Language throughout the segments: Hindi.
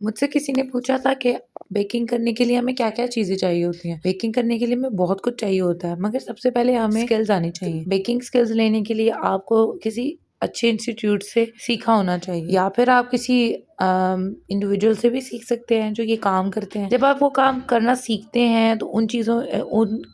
मुझसे किसी ने पूछा था कि बेकिंग करने के लिए हमें क्या-क्या चीज़ें चाहिए होती हैं। बेकिंग करने के लिए हमें बहुत कुछ चाहिए होता है, मगर सबसे पहले हमें स्किल्स आनी चाहिए। बेकिंग स्किल्स लेने के लिए आपको किसी अच्छे इंस्टीट्यूट से सीखा होना चाहिए या फिर आप किसी इंडिविजुअल से भी सीख सकते हैं जो ये काम करते हैं। जब आप वो काम करना सीखते हैं तो उन चीज़ों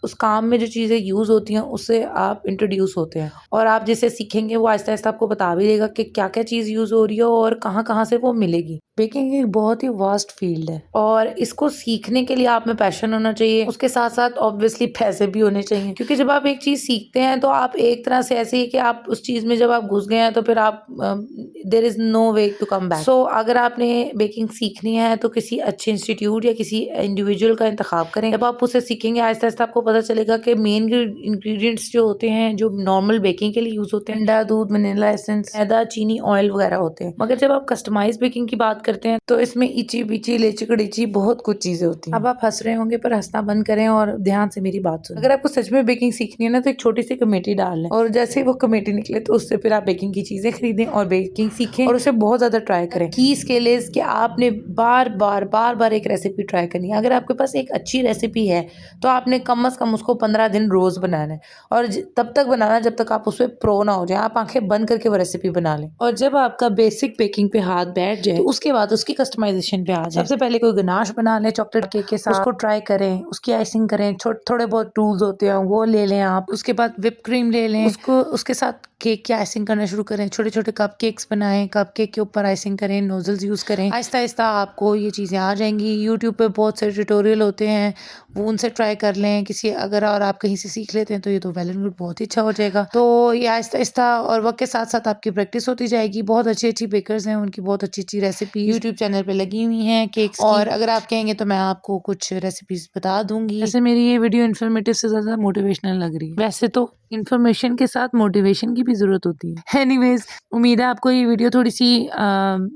उस काम में जो चीज़ें यूज़ होती हैं उससे आप इंट्रोड्यूस होते हैं और आप जैसे सीखेंगे वो आहिस्ता-आहिस्ता आपको बता भी देगा कि क्या-क्या चीज़ यूज़ हो रही है और कहाँ-कहाँ से वो मिलेगी। बेकिंग एक बहुत ही वास्ट फील्ड है और इसको सीखने के लिए आप में पैशन होना चाहिए। उसके साथ-साथ ऑब्वियसली पैसे भी होने चाहिए क्योंकि जब आप एक चीज़ सीखते हैं तो आप एक तरह से ऐसे ही कि आप उस चीज़ में जब आप घुस गए हैं तो फिर आप there is no way to come back. So अगर आपने बेकिंग सीखनी है तो किसी अच्छे इंस्टीट्यूट या किसी इंडिविजुअल का इंतखाब करें। जब आप उसे सीखेंगे आहिस्ता-आहिस्ता आपको पता चलेगा कि मेन इंग्रीडिएंट्स जो होते हैं जो नॉर्मल बेकिंग के लिए यूज़ होते हैं अंडा, दूध, वनीला एसेंस, मैदा, चीनी, ऑयल वगैरह होते हैं। मगर जब आप कस्टमाइज़ बेकिंग की बात करते हैं तो इसमें इची-बिची, लेची-कड़ीची बहुत कुछ चीज़ें होती हैं। अब आप हँस रहे होंगे पर हँसना बंद करें और ध्यान से मेरी बात सुनें। अगर आपको सच में बेकिंग सीखनी है ना तो एक छोटी-सी कमेटी डाल लें और जैसे ही वो कमेटी निकले तो उससे फिर आप बेकिंग की चीज़ें खरीदें और बेकिंग सीखें और उसे बहुत ज़्यादा ट्राई करें। की स्किल इज़ कि आपने बार-बार एक रेसिपी ट्राई करनी है। अगर आपके पास एक अच्छी रेसिपी है तो आपने कम से कम उसको 15 दिन रोज़ बनाना है और तब तक बनाना जब तक आप उसमें प्रो ना हो जाए। आप आँखें बंद करके वो रेसिपी बना लें और जब आपका बेसिक बेकिंग पे हाथ बैठ जाए तो उसके बाद उसकी कस्टमाइज़ेशन पे आ जाए। सबसे पहले कोई गनाश बना लें चॉकलेट केक के साथ, उसको ट्राई करें, उसकी आइसिंग करें, थोड़े बहुत टूल्स होते हैं वो ले लें आप। उसके बाद व्हिप क्रीम ले लें, उसको उसके साथ केक की आइसिंग करना शुरू करें। छोटे-छोटे कपकेक्स बनाएं, कपकेक के ऊपर आइसिंग करें, नोजल्स यूज़ करें। आहिस्ता-आहिस्ता आपको ये चीज़ें आ जाएंगी। यूट्यूब पे बहुत सारे ट्यूटोरियल होते हैं, वो उनसे ट्राई कर लें। किसी अगर और आप कहीं से सीख लेते हैं तो ये तो वेल एंड गुड, बहुत ही अच्छा हो जाएगा। तो ये आहिस्ता-आहिस्ता और वक्त के साथ-साथ आपकी प्रैक्टिस होती जाएगी। बहुत अच्छी-अच्छी बेकर्स हैं, उनकी बहुत अच्छी-अच्छी रेसिपी यूट्यूब चैनल पे लगी हुई हैं केक्स की और अगर आप कहेंगे तो मैं आपको कुछ रेसिपीज बता दूंगी। वैसे मेरी ये वीडियो इन्फॉर्मेटिव से ज़्यादा मोटिवेशनल लग रही है। वैसे तो इन्फॉर्मेशन के साथ मोटिवेशन की भी ज़रूरत होती है। एनीवेज, उम्मीद है आपको ये वीडियो थोड़ी सी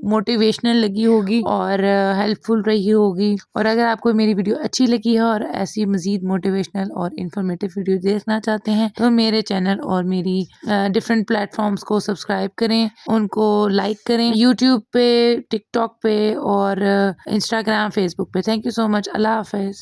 मोटिवेशनल लगी होगी और हेल्पफुल रही होगी और अगर आपको मेरी वीडियो अच्छी लगी है और ऐसी मज़ीद मोटिवेशनल और इन्फॉर्मेटिव वीडियो देखना चाहते हैं तो मेरे चैनल और मेरी डिफरेंट प्लेटफॉर्म्स को सब्सक्राइब करें, उनको लाइक करें यूट्यूब पे, टिकटॉक पे और इंस्टाग्राम, फेसबुक पे। Thank you so much. अल्लाह हाफ़िज़।